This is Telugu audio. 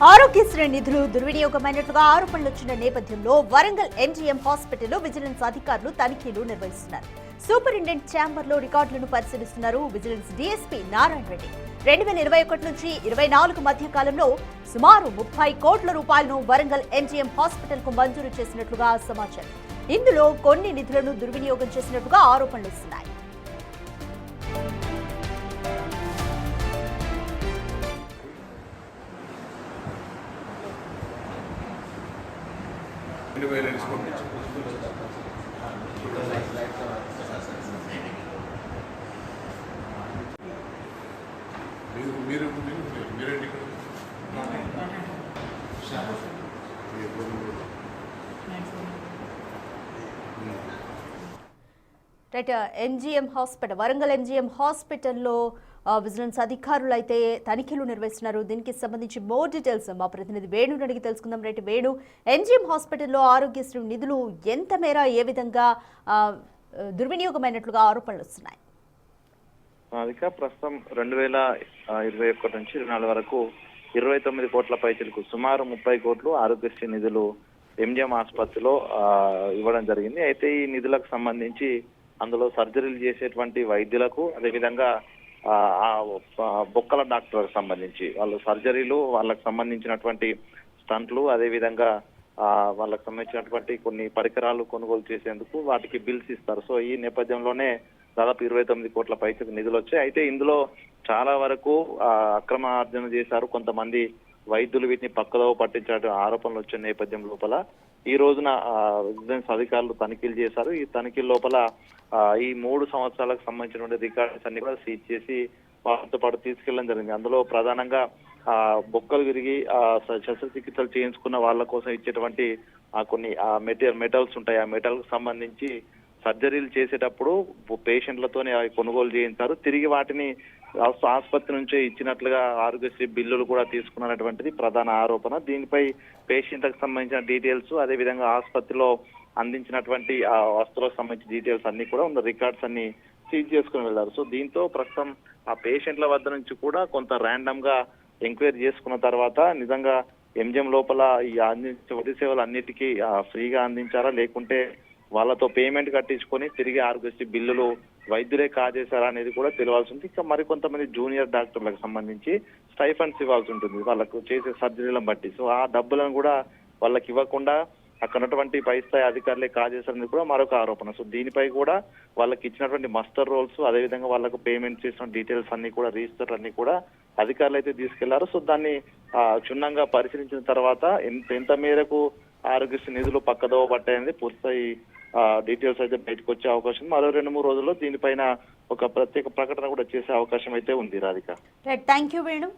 ఆరోగ్యశ్రీ నిధులు దుర్వినియోగమైనట్లుగా ఆరోపణలు వచ్చిన నేపథ్యంలో వరంగల్ ఎంజీఎం హాస్పిటల్లో విజిలెన్స్ అధికారులు తనిఖీలు నిర్వహిస్తున్నారు. సూపరింటెండెంట్ ఛాంబర్లో రికార్డులను పరిశీలిస్తున్నారు విజిలెన్స్ డీఎస్పీ నారాయణ రెడ్డి. 2021 నుంచి 24 మధ్య కాలంలో సుమారు 30 కోట్ల రూపాయలను వరంగల్ ఎంజీఎం హాస్పిటల్ కు మంజూరు చేసినట్లుగా సమాచారం. ఇందులో కొన్ని నిధులను దుర్వినియోగం చేసినట్లుగా ఆరోపణలు వస్తున్నాయి. ఎంజీఎం హాస్పిటల్ వరంగల్ ఎంజీఎం హాస్పిటల్లో విజిలెన్స్ అధికారులు అయితే తనిఖీలు నిర్వహిస్తున్నారు. దీనికి సంబంధించి మోర్ డీటెయిల్స్ మా ప్రతినిధి వేణుని అడిగి తెలుసుకుందాం. రైట్ వేణు, ఎంజీఎం హాస్పిటల్లో ఆరోగ్యశ్రీ నిధులు ఎంత మేర ఏ విధంగా దుర్వినియోగమైనట్లుగా ఆరోపణలు వస్తున్నాయి? ప్రస్తుతం 2021 నుంచి 24 వరకు 29 కోట్ల పైసలకు సుమారు 30 కోట్లు ఆరోగ్యశ్రీ నిధులు ఎంజీఎం ఆసుపత్రిలో ఇవ్వడం జరిగింది. అయితే ఈ నిధులకు సంబంధించి అందులో సర్జరీలు చేసేటువంటి వైద్యులకు, అదేవిధంగా బొక్కల డాక్టర్లకు సంబంధించి వాళ్ళు సర్జరీలు, వాళ్ళకు సంబంధించినటువంటి స్టంట్లు, అదేవిధంగా వాళ్ళకు సంబంధించినటువంటి కొన్ని పరికరాలు కొనుగోలు చేసేందుకు వాటికి బిల్స్ ఇస్తారు. సో ఈ నేపథ్యంలోనే దాదాపు 29 కోట్ల పైసలకు నిధులు వచ్చాయి. అయితే ఇందులో చాలా వరకు అక్రమార్జన చేశారు. కొంతమంది వైద్యులు వీటిని పక్కదోవ పట్టించిన ఆరోపణలు వచ్చిన నేపథ్యం లోపల ఈ రోజున విజిలెన్స్ అధికారులు తనిఖీలు చేశారు. ఈ తనిఖీల లోపల ఈ 3 సంవత్సరాలకు సంబంధించినటువంటి రికార్డ్స్ అన్ని కూడా సీజ్ చేసి వాటితో పాటు తీసుకెళ్లడం జరిగింది. అందులో ప్రధానంగా బొక్కలు విరిగి శస్త్రచికిత్సలు చేయించుకున్న వాళ్ళ కోసం ఇచ్చేటువంటి కొన్ని మెటల్స్ ఉంటాయి. ఆ మెటల్ కు సంబంధించి సర్జరీలు చేసేటప్పుడు పేషెంట్లతోనే కొనుగోలు చేయించారు. తిరిగి వాటిని ఆసుపత్రి నుంచే ఇచ్చినట్లుగా ఆరోగ్యశ్రీ బిల్లులు కూడా తీసుకున్నటువంటిది ప్రధాన ఆరోపణ. దీనిపై పేషెంట్లకు సంబంధించిన డీటెయిల్స్, అదేవిధంగా ఆసుపత్రిలో అందించినటువంటి వస్తువులకు సంబంధించిన డీటెయిల్స్ అన్ని కూడా ఉన్న రికార్డ్స్ అన్ని సీజ్ చేసుకుని వెళ్లారు. సో దీంతో ప్రస్తుతం ఆ పేషెంట్ల వద్ద నుంచి కూడా కొంత ర్యాండమ్ గా ఎంక్వైరీ చేసుకున్న తర్వాత నిజంగా ఎంజిఎం లోపల ఈ అందించే వైద్య సేవలు అన్నిటికీ ఫ్రీగా అందించారా, లేకుంటే వాళ్ళతో పేమెంట్ కట్టించుకొని తిరిగి ఆరోగ్యశ్రీ బిల్లులు వైద్యులే కాజేశారా అనేది కూడా తెలియాల్సి ఉంటుంది. ఇంకా మరికొంతమంది జూనియర్ డాక్టర్లకు సంబంధించి స్టైఫండ్స్ ఇవ్వాల్సి ఉంటుంది వాళ్ళకు చేసే సర్జరీలను బట్టి. సో ఆ డబ్బులను కూడా వాళ్ళకి ఇవ్వకుండా అక్కడ ఉన్నటువంటి పై స్థాయి అధికారులే కాజేశారనేది కూడా మరొక ఆరోపణ. సో దీనిపై కూడా వాళ్ళకి ఇచ్చినటువంటి మస్టర్ రోల్స్, అదేవిధంగా వాళ్ళకు పేమెంట్ చేసిన డీటెయిల్స్ అన్ని కూడా, రిజిస్టర్ అన్ని కూడా అధికారులు అయితే తీసుకెళ్లారు. సో దాన్ని క్షుణ్ణంగా పరిశీలించిన తర్వాత ఎంత మేరకు ఆరోగ్యశ్రీ నిధులు పక్కదోవ పట్టాయనేది పూర్తి డీటెయిల్స్ అయితే బయటకు వచ్చే అవకాశం. మరో 2-3 రోజుల్లో దీనిపైన ఒక ప్రత్యేక ప్రకటన కూడా చేసే అవకాశం అయితే ఉంది. Radhika, thank you Venu.